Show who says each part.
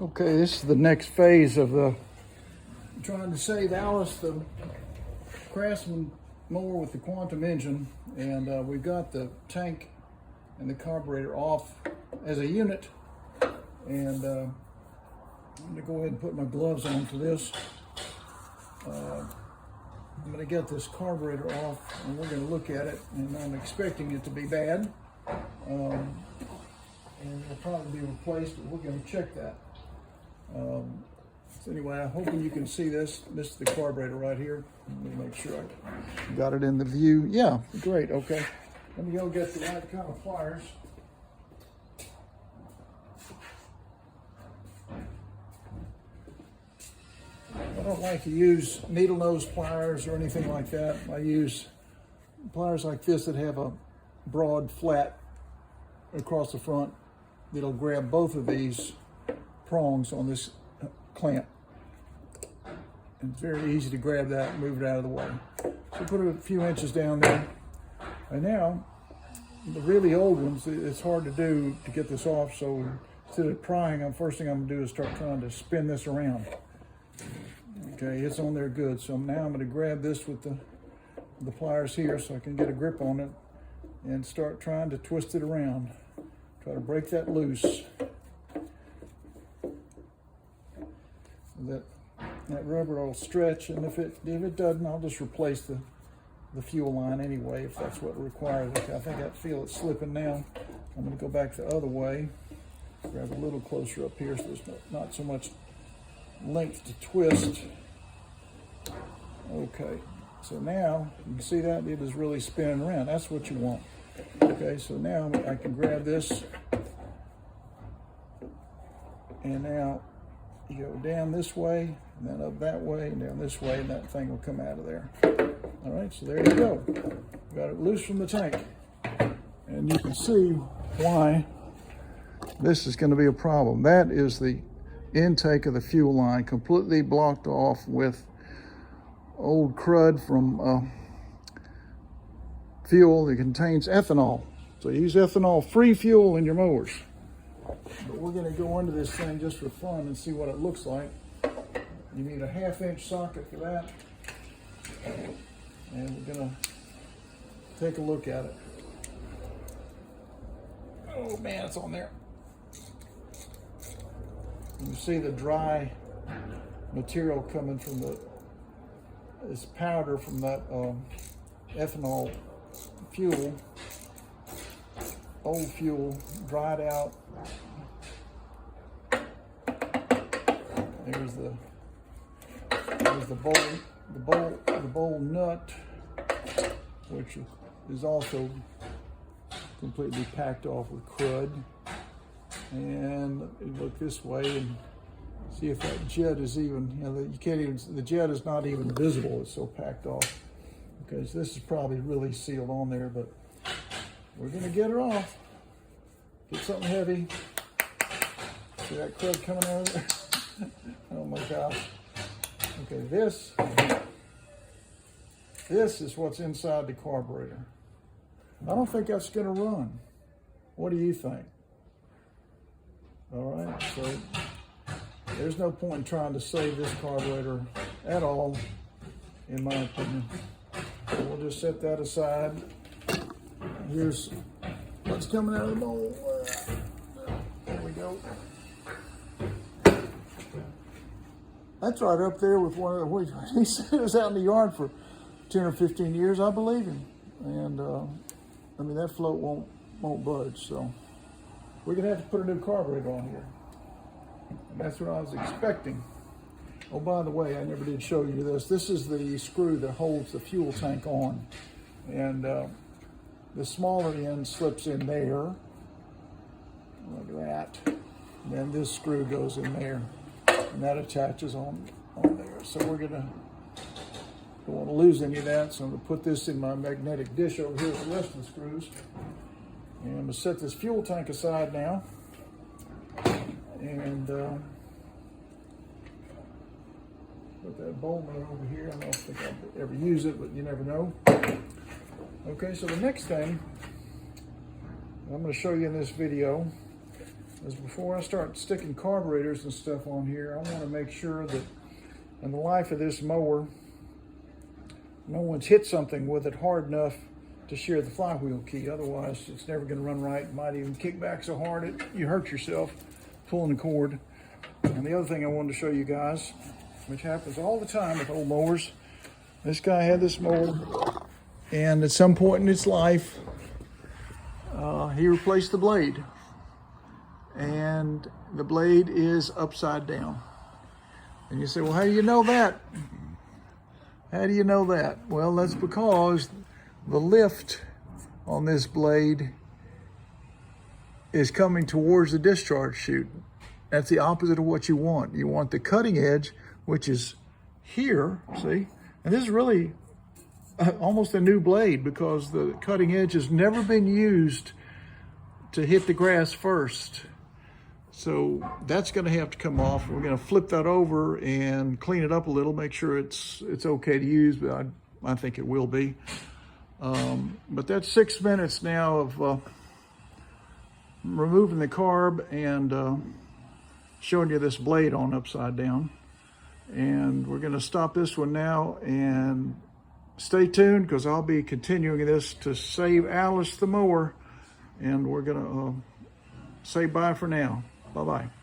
Speaker 1: Okay, this is the next phase of trying to save Alice the Craftsman mower with the quantum engine, and we've got the tank and the carburetor off as a unit, and I'm going to go ahead and put my gloves on for this. I'm going to get this carburetor off and we're going to look at it, and I'm expecting it to be bad, and it'll probably be replaced, but we're going to check that. So anyway, I'm hoping you can see this. This is the carburetor right here. Let me make sure I got it in the view. Yeah, great, okay. Let me go get the right kind of pliers. I don't like to use needle nose pliers or anything like that. I use pliers like this that have a broad flat across the front that'll grab both of these prongs on this clamp. And it's very easy to grab that and move it out of the way. So put it a few inches down there. And now, the really old ones, it's hard to do to get this off, so instead of prying, the first thing I'm gonna do is start trying to spin this around. Okay, it's on there good. So now I'm gonna grab this with the pliers here so I can get a grip on it and start trying to twist it around. Try to break that loose. That rubber will stretch, and if it doesn't, I'll just replace the fuel line anyway, if that's what requires. Okay, I think I feel it slipping now. I'm going to go back the other way, grab a little closer up here so there's not so much length to twist. Okay, so now you can see that it is really spinning around. That's what you want. Okay, so now I can grab this, and now you go down this way, and then up that way, and down this way, and that thing will come out of there. All right, so there you go. Got it loose from the tank. And you can see why this is going to be a problem. That is the intake of the fuel line, completely blocked off with old crud from fuel that contains ethanol. So use ethanol-free fuel in your mowers. But we're going to go into this thing just for fun and see what it looks like. You need a 1/2-inch socket for that. And we're going to take a look at it. Oh man, it's on there. You see the dry material coming from this powder from that ethanol fuel, old fuel, dried out. There's the bowl nut, which is also completely packed off with crud. And you look this way and see if that jet is even, you can't even, the jet is not even visible, it's so packed off. Okay, so this is probably really sealed on there, but we're gonna get her off. Get something heavy. See that crud coming out of there? Oh my gosh. Okay, this is what's inside the carburetor. I don't think that's gonna run. What do you think? All right, so there's no point in trying to save this carburetor at all, in my opinion. So we'll just set that aside. Here's what's coming out of the bowl. There we go. That's right up there with one of the, he said it was out in the yard for 10 or 15 years. I believe him. And I mean, that float won't budge. So we're gonna have to put a new carburetor on here. And that's what I was expecting. Oh, by the way, I never did show you this. This is the screw that holds the fuel tank on. And the smaller end slips in there. Look at that. And then this screw goes in there. And that attaches on there. So we're gonna, don't want to lose any of that. So I'm gonna put this in my magnetic dish over here with the rest of the screws. And I'm gonna set this fuel tank aside now. And put that bowl nut over here. I don't think I'll ever use it, but you never know. Okay, so the next thing I'm gonna show you in this video is before I start sticking carburetors and stuff on here, I want to make sure that in the life of this mower, no one's hit something with it hard enough to shear the flywheel key. Otherwise, it's never going to run right. It might even kick back so hard you hurt yourself pulling the cord. And the other thing I wanted to show you guys, which happens all the time with old mowers, this guy had this mower, and at some point in its life, he replaced the blade. And the blade is upside down. And you say, well, how do you know that? How do you know that? Well, that's because the lift on this blade is coming towards the discharge chute. That's the opposite of what you want. You want the cutting edge, which is here, see? And this is really almost a new blade because the cutting edge has never been used to hit the grass first. So that's going to have to come off. We're going to flip that over and clean it up a little, make sure it's okay to use, but I think it will be. But that's 6 minutes now of removing the carb and showing you this blade on upside down. And we're going to stop this one now and stay tuned because I'll be continuing this to save Alice the mower. And we're going to say bye for now. Bye-bye.